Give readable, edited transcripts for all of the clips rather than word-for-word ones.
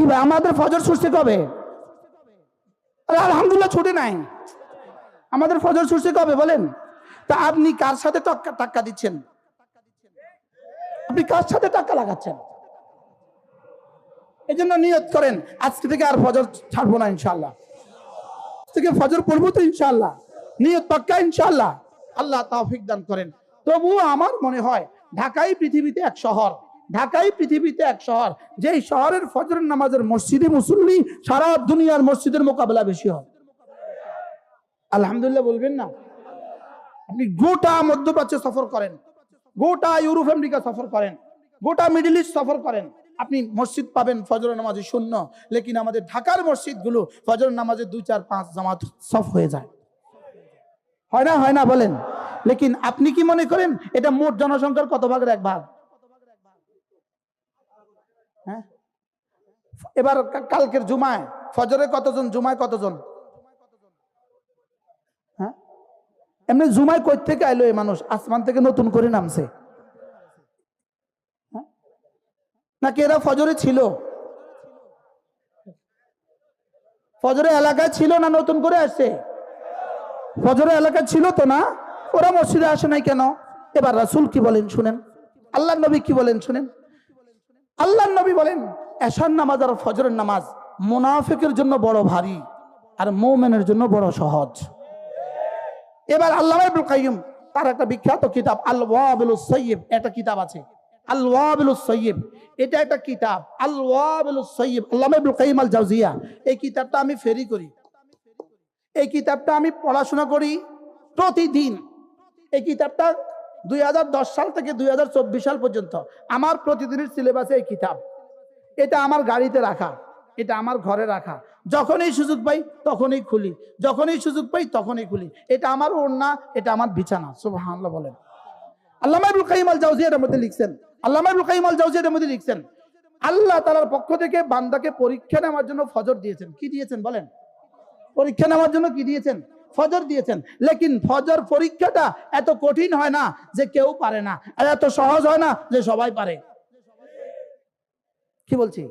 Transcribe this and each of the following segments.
কি ভাই আমাদের ফজর ছুটছে কবে? আরে আলহামদুলিল্লাহ ছুটে নাই, আমাদের ফজর ছুটছে কবে বলেন? তা আপনি কার সাথে টাক্কা দিচ্ছেন? আপনি কার সাথে টাক্কা লাগাচ্ছেন? এই জন্য নিয়ত করেন আজকে থেকে আর ফজর ছাড়বো না ইনশাআল্লাহ, থেকে ফজর পড়বো তো ইনশাআল্লাহ, নিয়ত পাক্কা ইনশাআল্লাহ। আল্লাহ তৌফিক দান করেন। তবুও আমার মনে হয় ঢাকাই পৃথিবীতে এক শহর, ঢাকাই পৃথিবীতে এক শহর, যেই শহরের ফজরের নামাজের মসজিদে মুসল্লি সারা দুনিয়ার মসজিদের মোকাবেলা বেশি হয়। আলহামদুলিল্লাহ বলবেন না? আপনি গোটা মধ্যপ্রাচ্যে সফর করেন, গোটা ইউরোপ আমেরিকা সফর করেন, গোটা মিডল ইস্ট সফর করেন, আপনি মসজিদ পাবেন ফজরের নামাজে শূন্য, লেকিন আমাদের ঢাকার মসজিদগুলো ফজরের নামাজে 2 4 5 জামাত সফ হয়ে যায়। হয় না? হয় না বলেন? লেকিন আপনি কি মনে করেন এটা মোট জনসংখ্যার কত ভাগের এক ভাগ? হ্যাঁ, এবার কালকের জুমায় ফজরে কতজন, জুমায় কতজন? হ্যাঁ, এমনি জুমায় কই থেকে আইলো এই মানুষ? আসমান থেকে নতুন করে নামছে নাকি এরা ফজরে ছিল? ফজরে এলাকায় ছিল না নতুন করে আসছে? ফজরে এলাকায় ছিল তো না, ওরা মসজিদে আসে নাই কেন? এবার রাসূল কি বলেন শুনেন, আল্লাহর নবী কি বলেন শুনেন। আল্লাহর নবী বলেন এশার নামাজ আর ফজরের নামাজ মুনাফিকের জন্য বড় ভারী আর মুমিনের জন্য বড় সহজ। এবার আল্লামা ইবনুল কাইয়্যিম তার একটা বিখ্যাত কিতাব আল ওয়াবিলুস সাইয়্যিব, একটা কিতাব আছে আল ওয়াবিলুস সাইয়্যিব, এটা একটা কিতাব আল ওয়াবিলুস সাইয়্যিব, আল্লামা ইবনুল কাইয়্যিম আল জাওজিয়া। এই কিতাবটা আমি ফেরি করি, এই কিতাবটা আমি পড়াশোনা করি প্রতিদিন। এই কিতাবটা 2010 সাল থেকে 2024 সাল পর্যন্ত আমার প্রতিদিনের সিলেবাসে এই কিতাব। এটা আমার গাড়িতে রাখা, এটা আমার ঘরে রাখা, যখনই সুযোগ পাই তখনই খুলি, যখনই সুযোগ পাই তখনই খুলি। এটা আমার ওড়না, এটা আমার বিছানা। সুবহানাল্লাহ বলেন। আল্লামা ইবনুল কাইয়্যিম আল জাওজিয়া এর মধ্যে লিখছেন, আল্লামা ইবনুল কাইয়্যিম আল জাওজিয়া এর মধ্যে লিখছেন আল্লাহ তাআলার পক্ষ থেকে বান্দাকে পরীক্ষা নেওয়ার জন্য ফজর দিয়েছেন। কি দিয়েছেন বলেন? পরীক্ষা নেওয়ার জন্য কি দিয়েছেন? ফজর দিয়েছেন। লেকিন ফজর পরীক্ষাটা এত কঠিন হয় না যে কেউ পারে না, আর এত সহজ হয় না যে সবাই পারে। কি বলছি?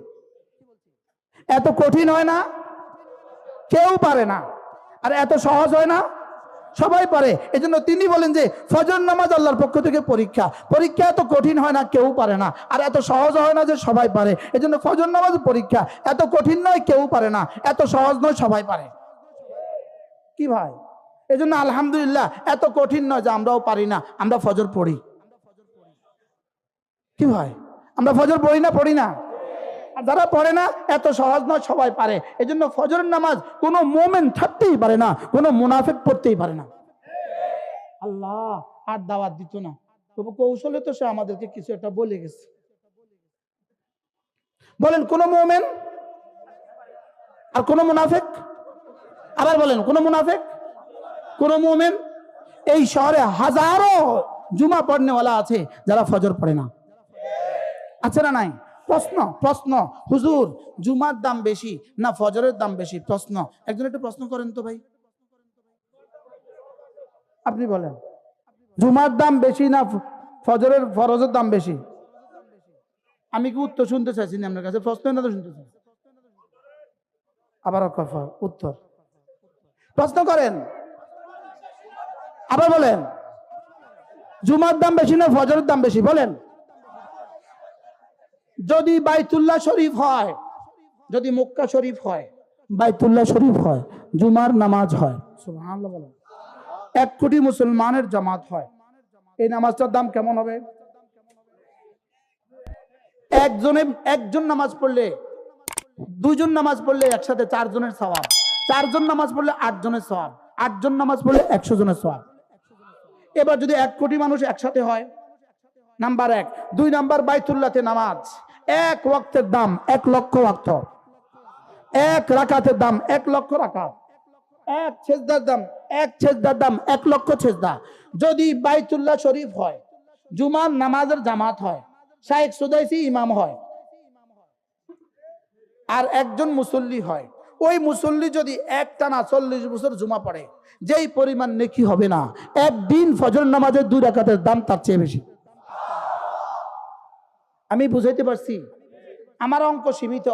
এত কঠিন হয় না, কেউ পারে না, আর এত সহজ হয় না, সবাই পারে। এজন্য তিনি বলেন যে ফজর নামাজ আল্লাহর পক্ষ থেকে পরীক্ষা, পরীক্ষা এত কঠিন হয় না, কেউ পারে না, আর এত সহজ হয় না যে সবাই পারে। এজন্য ফজর নামাজ পরীক্ষা, এত কঠিন নয়, কেউ পারে না, এত সহজ নয়, সবাই পারে। কি ভাই? এজন্য আলহামদুলিল্লাহ এত কঠিন নয় যে আমরাও পারি না, আমরা ফজর পড়ি। কি ভাই? আমরা ফজর পড়ি না? পড়ি না? আর যারা পড়ে না এত সহজ নয়, সবাই পারে। এজন্য ফজরের নামাজ কোনো মুমিন থাকতেই পারে না, কোনো মুনাফিক পড়তেই পারে না। আল্লাহ আর দাওয়াত দিত না, তবু কৌশলে তো সে আমাদেরকে কিছু একটা বলে গেছে। বলেন কোন মুমিন আর কোন মুনাফিক? আবার বলেন কোন মুনাফিক, কোন মুমিন? এই শহরে হাজারো জুমা পড়নেওয়ালা আছে যারা ফজর পড়ে না, আছে না নাই? প্রশ্ন হুজুর জুমার দাম বেশি না ফজরের দাম বেশি? প্রশ্ন, একজন একটু প্রশ্ন করেন তো ভাই, আপনি বলেন জুমার দাম বেশি না ফরজের দাম বেশি? আমি কি উত্তর শুনতে চাইছি না আপনার কাছে? প্রশ্ন না তো শুনতে চাই, আবার উত্তর প্রশ্ন করেন, আবার বলেন জুমার দাম বেশি না ফজরের দাম বেশি? বলেন। যদি বাইতুল্লাহ শরীফ হয়, যদি মক্কা শরীফ হয়, বাইতুল্লাহ শরীফ হয়, জুমার নামাজ হয়, সুবহানাল্লাহ বলেন, 1 কোটি মুসলমানের জামাত হয়, এই নামাজটার দাম কেমন হবে? একজন নামাজ পড়লে, 2 জন নামাজ পড়লে একসাথে 4 জনের সওয়াব, 4 জন নামাজ পড়লে 8 জনের সওয়াব, 8 জন নামাজ পড়লে 100 জনের সওয়াব। এবার যদি 1 কোটি মানুষ একসাথে হয়, নাম্বার 1। 2 নাম্বার বাইতুল্লাহতে নামাজ, 1 ওয়াক্তের দাম 1 লক্ষ ওয়াক্ত, 1 রাকাতের দাম 1 লক্ষ রাকাত, 1 সেজদার দাম 1 লক্ষ সেজদা। যদি বাইতুল্লাহ শরীফ হয়, জুমার নামাজের জামাত হয়, শাইখ সুদাইসি ইমাম হয়, আর একজন মুসল্লি হয়, ওই মুসল্লি যদি একটানা 40 বছর জুমা পড়ে, যেই পরিমাণ নেকি হবে না, একদিন ফজর নামাজের 2 রাকাতের দাম তার চেয়ে বেশি। আমি বুঝাইতে পারছি? আমার অঙ্ক সীমিত,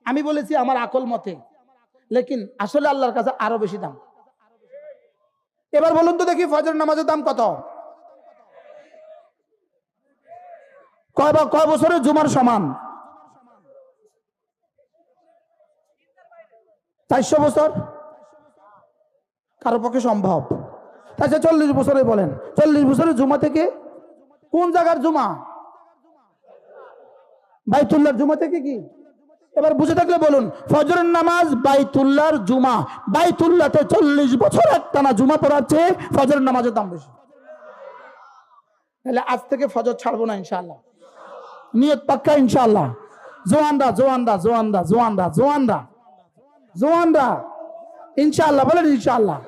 আমি বলেছি আমার আকল মতে, লেকিন আসলে আল্লাহর কাছে আরো বেশি দাম। এবার বলুন তো দেখি ফজর নামাজের দাম কত? কয় বছরের জুমার সমান? 400 বছর? কারো পক্ষে সম্ভব? আচ্ছা 40 বছরে বলেন, 40 বছরের জুমা থেকে কোন জায়গার জুমা? বাইতুল্লাহর জুমা থেকে কি? এবার বুঝে থাকলে বলুন, ফজরের নামাজ বাইতুল্লাহর জুমা, বাইতুল্লাহতে 40 বছর একটানা জুমা পড়াচ্ছে, ফজরের নামাজের দাম বেশি। তাহলে আজ থেকে ফজর ছাড়বো না ইনশাআল্লাহ, নিয়ত পাক্কা ইনশাআল্লাহ। জোয়ানরা জোয়ানরা জোয়ানরা জোয়ানরা জোয়ানরা জোয়ানরা ইনশাআল্লাহ বলেন ইনশাআল্লাহ।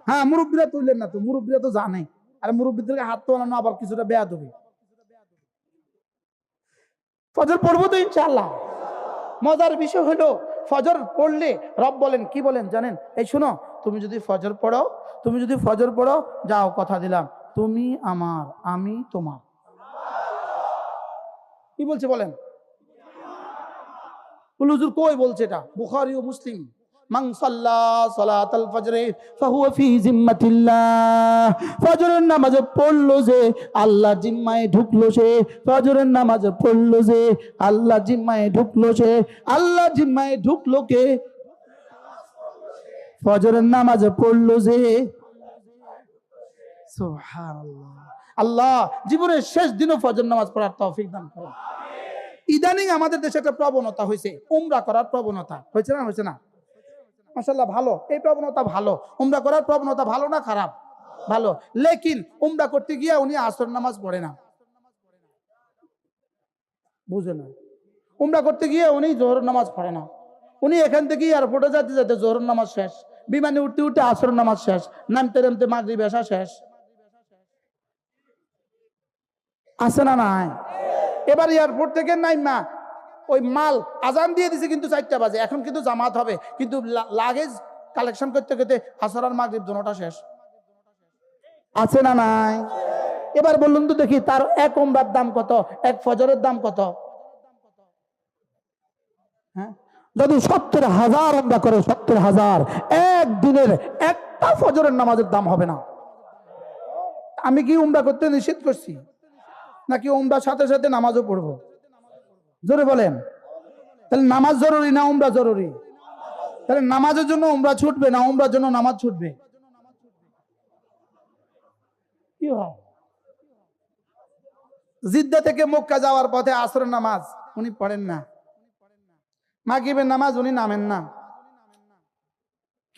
হ্যাঁ, মুরব্বীরা তুললেন না তো, মুরব্বীরা তো জানে, আর মুরব্বীদেরকে হাত তোলানো আবার কিছুটা বেয়াদবি। ফজর পড়বো তো ইনশাআল্লাহ। মজার বিষয় হলো ফজর পড়লে রব বলেন, কি বলেন জানেন? এই শুনো, তুমি যদি ফজর পড়ো, যাও কথা দিলাম, তুমি আমার, আমি তোমার। কি বলছে বলেন? হুজুর কই বলছে এটা? বুখারী ও মুসলিম। মান সাল্লা সালাতাল ফজরে ফাহুয়া ফি জিম্মাতিল্লাহ। ফজরের নামাজ পড়লো যে আল্লাহ জিম্মায় ঢুকলো সে। ফজরের নামাজ পড়লো যে আল্লাহ জিম্মায় ঢুকলো সে। আল্লাহ জিম্মায় ঢুকলো কে? ফজরের নামাজ পড়লো যে। সুবহানাল্লাহ। আল্লাহ জীবনের শেষ দিনও ফজর নামাজ পড়ার তৌফিক দান করুন। ইদানিং আমাদের দেশে একটা প্রবণতা হয়েছে, উমরা করার প্রবণতা হয়েছে না? মাশাআল্লাহ ভালো, এই প্রবণতা ভালো। উমরা করার প্রবণতা ভালো না খারাপ? ভালো। লেকিন উমরা করতে গিয়ে উনি আসর নামাজ পড়ে না, বুঝে না। উমরা করতে গিয়ে উনি জোহর নামাজ পড়ে না। উনি এখান থেকে এয়ারপোর্টে যেতে যেতে জোহর নামাজ শেষ, বিমানে উঠতে উঠতে আসর নামাজ শেষ, নামতে নামতে মাগরিব এশা শেষ। আছে না নাই? এবার এয়ারপোর্ট থেকে নাইমা ওই মাল আজান দিয়ে দিছে কিন্তু 4টা বাজে, এখন কিন্তু জামাত হবে, কিন্তু লাগেজ কালেকশন করতে করতে আসর আর মাগরিব দুটোটা শেষ। আছে না নাই? এবার বলুন তো দেখি, তার এক উমরার দাম কত, এক ফজরের দাম কত? হ্যাঁ, যদি 70,000 উমরা করে, 70,000 একদিনের একটা ফজরের নামাজের দাম হবে না। আমি কি উমরা করতে নিষেধ করছি? নাকি উমরার সাথে সাথে নামাজও পড়বো? জোরে বলেন। তাহলে নামাজ জরুরি না উমরা জরুরি? তাহলে নামাজের জন্য উমরা ছুটবে না উমরার জন্য নামাজ ছুটবে? কি হয়? জিদ্দা থেকে মক্কা যাওয়ার পথে আসরের নামাজ উনি পড়েন না, মাগরিবের নামাজ উনি নামেন না।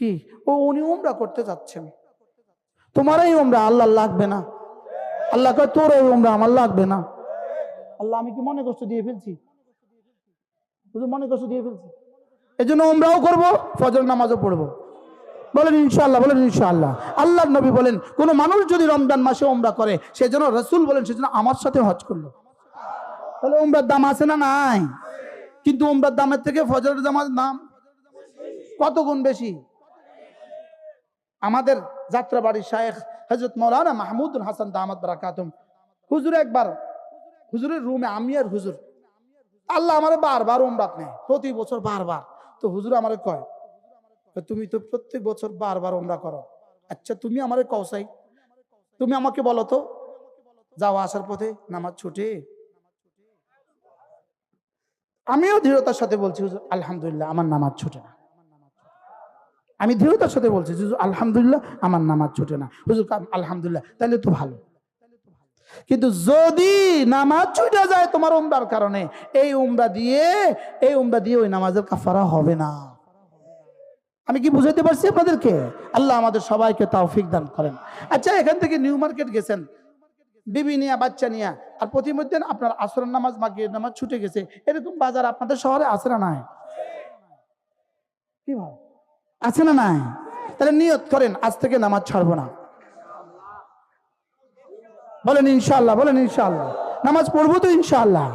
কি উনি উমরা করতে যাচ্ছেন, তোমার এই উমরা আল্লাহ লাগবে না। আল্লাহ কয় তোর এই উমরা আমার লাগবে না। আল্লাহ আমি কি মনে কষ্ট দিয়ে ফেলছি? মনে কষ্ট দিয়ে ফেলছি, এই জন্য উমরাও করবো, ফজর নামাজও পড়বো। বলেন ইনশাআল্লাহ, বলেন ইনশাআল্লাহ। আল্লাহর নবী বলেন, কোন মানুষ যদি রমজান মাসে উমরা করে, সেজন্য রাসূল বলেন সেজন্য আমার সাথে হজ করলো। তাহলে উমরার দাম আছে না নাই? কিন্তু উমরার দামের থেকে ফজরের দামের দাম কত গুণ বেশি। আমাদের যাত্রাবাড়ির শায়েখ হযরত মাওলানা মাহমুদুল হাসান দামাত বারাকাতুম হুজুর একবার হুজুরের রুমে, আমি আর হুজুর, আল্লাহ আমারে বারবার উমরাত নেয়, প্রতি বছর বারবার। তো হুজুর আমারে কয়, তুমি তো প্রত্যেক বছর বারবার উমরা করো, আচ্ছা তুমি আমারে কওসাই, তুমি আমাকে বলো তো যাওয়া আসার পথে নামাজ ছুটে? আমিও দৃঢ়তার সাথে বলছি হুজুর আলহামদুলিল্লাহ আমার নামাজ ছুটে না। আমি দৃঢ়তার সাথে বলছি হুজুর আলহামদুলিল্লাহ আমার নামাজ ছুটে না। হুজুর আলহামদুলিল্লাহ, তাহলে তো ভালো। কিন্তু যদি নামাজ ছুটে যায় তোমার উমরার কারণে, এই উমরা দিয়ে ওই নামাজের কাফারা হবে না। আমি কি বুঝাইতে পারছি আপনাদেরকে? আল্লাহ আমাদের সবাইকে তৌফিক দান করেন। আচ্ছা, এখান থেকে নিউ মার্কেট গেছেন বিবি নিয়া, বাচ্চা নিয়া, আর প্রতিমধ্যে আপনার আসরের নামাজ মাগরিবের নামাজ ছুটে গেছে, এরকম বাজার আপনাদের শহরে আছে না নাই? কি ভাই, আছে না নাই? তাহলে নিয়ত করেন আজ থেকে নামাজ ছাড়বো না। বলেন ইনশাআল্লাহ, বলেন ইনশাআল্লাহ। নামাজ পড়বো তো ইনশাআল্লাহ,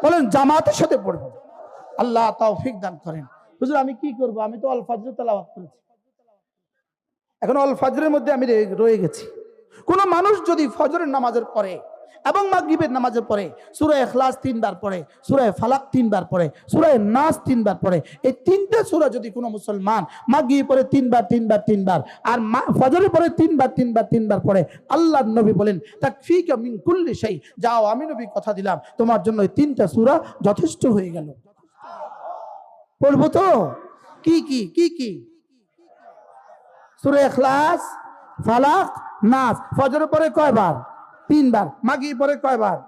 বলেন জামাতের সাথে পড়বো। আল্লাহ তৌফিক দান করেন। হুজুর আমি কি করব? আমি তো আল ফজর তেলাওয়াত করেছি, এখন আল ফজরের মধ্যে আমি রয়ে গেছি। কোন মানুষ যদি ফজরের নামাজের পরে এবং মাগরিবের নামাজের পরে সূরা ইখলাস 3 বার পড়ে, সূরা ফালাক 3 বার পড়ে, সূরা নাস 3 বার পড়ে। এই তিনটা সূরা যদি কোনো মুসলমান মাগরিব পড়ে 3 বার 3 বার 3 বার, আর ফজরের পরে 3 বার 3 বার 3 বার পড়ে, আল্লাহর নবী বলেন তাকফিকা মিন কুল্লি শাই, যাও আমি নবী কথা দিলাম তোমার জন্য এই তিনটা সূরা যথেষ্ট হয়ে গেল। পড়বো তো? কি কি কি কি? সূরা ইখলাস, ফালাক, নাস। ফজরের পরে কয়বার? 3 বার। মাগরিব পরে কয়বার?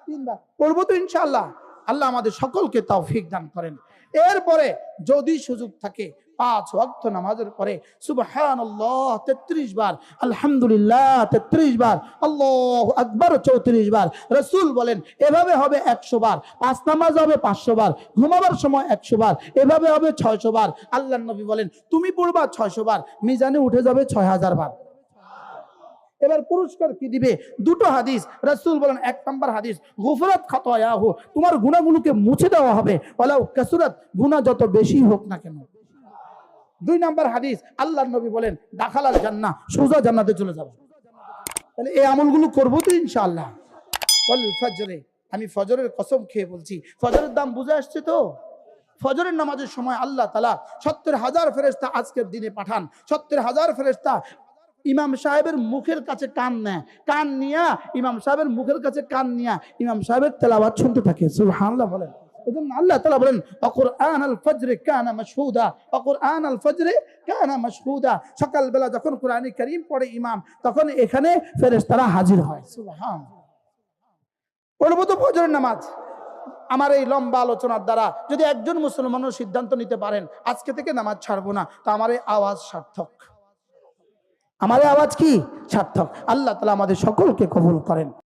3 বার। পড়বো তো ইনশাআল্লাহ। আল্লাহ আমাদের সকলকে তৌফিক দান করেন। এরপরে যদি সুযোগ থাকে 5 ওয়াক্ত নামাজের পরে সুবহানাল্লাহ 33 বার, আলহামদুলিল্লাহ 33 বার, আল্লাহু আকবার 34 বার। রাসূল বলেন এভাবে হবে 100 বার। 5 নামাজ হবে 500 বার, ঘুমাবার সময় 100 বার, এভাবে হবে 600 বার। আল্লাহর নবী বলেন তুমি পড়বা 600 বার, মিজানে উঠে যাবে 6000 বার। এবার পুরস্কার কি দিবে? দুটো হাদিস। রাসূল বলেন, 1 নাম্বার হাদিস, গুফরাত খাতায়াহু, তোমার গুনাহগুলোকে মুছে দেওয়া হবে, ওয়ালাউ কাসুরাত, গুনাহ যত বেশি হোক না কেন। 2 নাম্বার হাদিস, আল্লাহর নবী বলেন দাখালাল জান্নাহ, সোজা জান্নাতে চলে যাবে। তাহলে এই আমলগুলো করব তো ইনশাআল্লাহ। ওয়াল ফজরে, আমি ফজরের কসম খেয়ে বলছি, ফজরের দাম বুঝে আসছে তো? ফজরের নামাজের সময় আল্লাহ তাআলা 70,000 ফেরেশতা আজকের দিনে পাঠান। 70,000 ফেরেশতা ইমাম সাহেবের মুখের কাছে কান নেয়, কান নিয়া ইমাম সাহেবের মুখের কাছে কান নিয়া ইমাম সাহেবের তেলাওয়াত শুনতে থাকে। সুবহানাল্লাহ বলেন। এজন্য আল্লাহ তাআলা বলেন ওয়াকুরআনাল ফজরি কানা মাশহুদা, ওয়াকুরআনাল ফজরি কানা মাশহুদা। সকালবেলা যখন কোরআন কারীম পড়ে ইমাম, তখন এখানে ফেরেশতারা হাজির হয়। সুবহানাল্লাহ। পড়বো তো ফজরের নামাজ। আমার এই লম্বা আলোচনার দ্বারা যদি একজন মুসলমানও সিদ্ধান্ত নিতে পারেন আজকে থেকে নামাজ ছাড়বো না, তো আমার এই আওয়াজ সার্থক। আমার আওয়াজ কি সার্থক। আল্লাহ তাআলা আমাদের সকলকে কবুল করেন।